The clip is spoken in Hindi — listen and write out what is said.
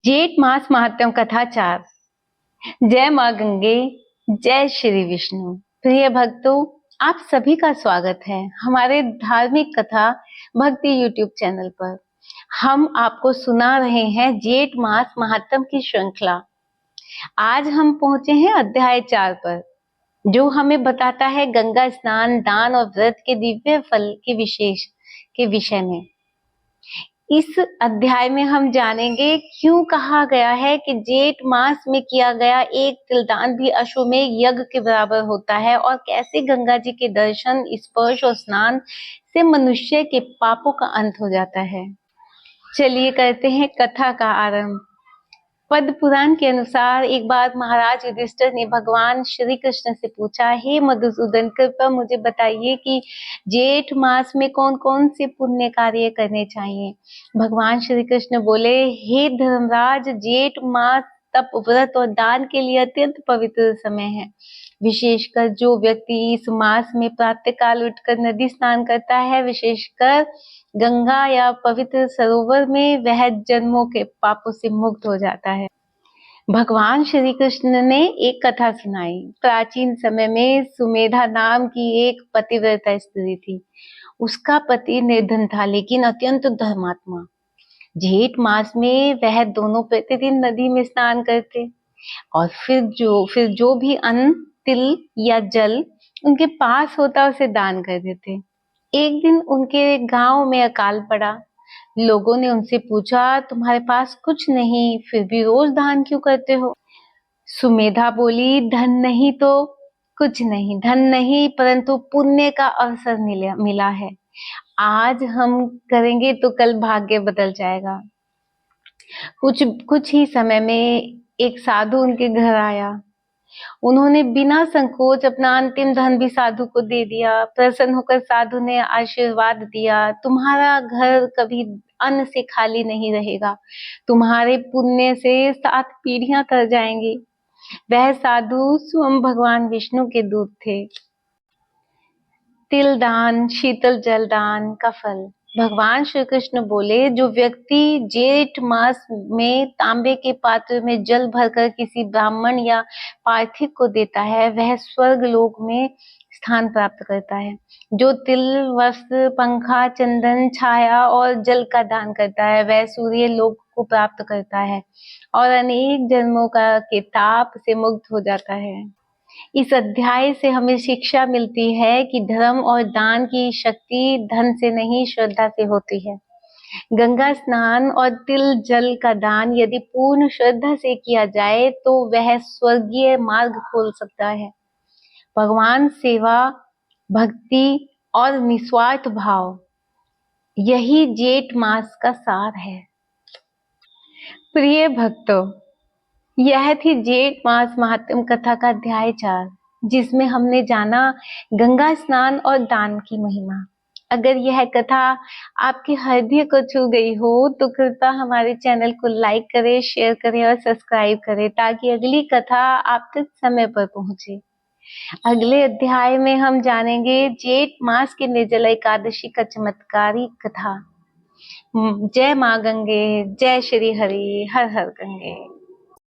जेठ मास महात्म कथा 4। जय माँ गंगे, जय श्री विष्णु। प्रिय भक्तों, आप सभी का स्वागत है हमारे धार्मिक कथा भक्ति यूट्यूब चैनल पर। हम आपको सुना रहे हैं जेठ मास महात्म की श्रृंखला। आज हम पहुंचे हैं अध्याय 4 पर, जो हमें बताता है गंगा स्नान, दान और व्रत के दिव्य फल के विषय में। इस अध्याय में हम जानेंगे क्यों कहा गया है कि जेठ मास में किया गया एक तिलदान भी अश्वमेध यज्ञ के बराबर होता है, और कैसे गंगा जी के दर्शन, स्पर्श और स्नान से मनुष्य के पापों का अंत हो जाता है। चलिए करते हैं कथा का आरंभ। पद्म पुराण के अनुसार एक बार महाराज युधिष्ठिर ने भगवान श्री कृष्ण से पूछा, हे मधुसूदन, कृपया मुझे बताइए कि जेठ मास में कौन कौन से पुण्य कार्य करने चाहिए। भगवान श्री कृष्ण बोले, हे धर्मराज, जेठ मास तप, व्रत और दान के लिए अत्यंत पवित्र समय है। विशेषकर जो व्यक्ति इस मास में प्रातःकाल उठकर नदी स्नान करता है, विशेषकर गंगा या पवित्र सरोवर में, वह जन्मों के पापों से मुक्त हो जाता है। भगवान श्री कृष्ण ने एक कथा सुनाई। प्राचीन समय में सुमेधा नाम की एक पतिव्रता स्त्री थी। उसका पति निर्धन था, लेकिन अत्यंत धर्मात्मा। जेठ मास में वह दोनों प्रतिदिन नदी में स्नान करते और फिर जो भी अन्न, तिल या जल उनके पास होता उसे दान कर देते। एक दिन उनके गांव में अकाल पड़ा। लोगों ने उनसे पूछा, तुम्हारे पास कुछ नहीं, फिर भी रोज दान क्यों करते हो? सुमेधा बोली, धन नहीं तो कुछ नहीं, धन नहीं परंतु पुण्य का अवसर मिला है। आज हम करेंगे तो कल भाग्य बदल जाएगा। कुछ ही समय में एक साधु उनके घर आया। उन्होंने बिना संकोच अपना अंतिम धन भी साधु को दे दिया। प्रसन्न होकर साधु ने आशीर्वाद दिया, तुम्हारा घर कभी अन्न से खाली नहीं रहेगा, तुम्हारे पुण्य से 7 पीढ़ियां तर जाएंगी। वह साधु स्वयं भगवान विष्णु के दूत थे। तिल दान, शीतल जल दान का फल। भगवान श्री कृष्ण बोले, जो व्यक्ति जेठ मास में तांबे के पात्र में जल भरकर किसी ब्राह्मण या पार्थिव को देता है, वह स्वर्ग लोक में स्थान प्राप्त करता है। जो तिल, वस्त्र, पंखा, चंदन, छाया और जल का दान करता है, वह सूर्य लोक को प्राप्त करता है और अनेक जन्मों के ताप से मुक्त हो जाता है। इस अध्याय से हमें शिक्षा मिलती है कि धर्म और दान की शक्ति धन से नहीं, श्रद्धा से होती है। गंगा स्नान और तिल जल का दान यदि पूर्ण श्रद्धा से किया जाए तो वह स्वर्गीय मार्ग खोल सकता है। भगवान सेवा, भक्ति और निस्वार्थ भाव, यही जेठ मास का सार है। प्रिय भक्तों, यह थी जेठ मास महात्म कथा का अध्याय 4, जिसमें हमने जाना गंगा स्नान और दान की महिमा। अगर यह कथा आपके हृदय को छू गई हो तो कृपया हमारे चैनल को लाइक करें, शेयर करें और सब्सक्राइब करें, ताकि अगली कथा आप तक समय पर पहुंचे। अगले अध्याय में हम जानेंगे जेठ मास की निर्जला एकादशी का चमत्कारी कथा। जय माँ गंगे, जय श्री हरि, हर हर गंगे।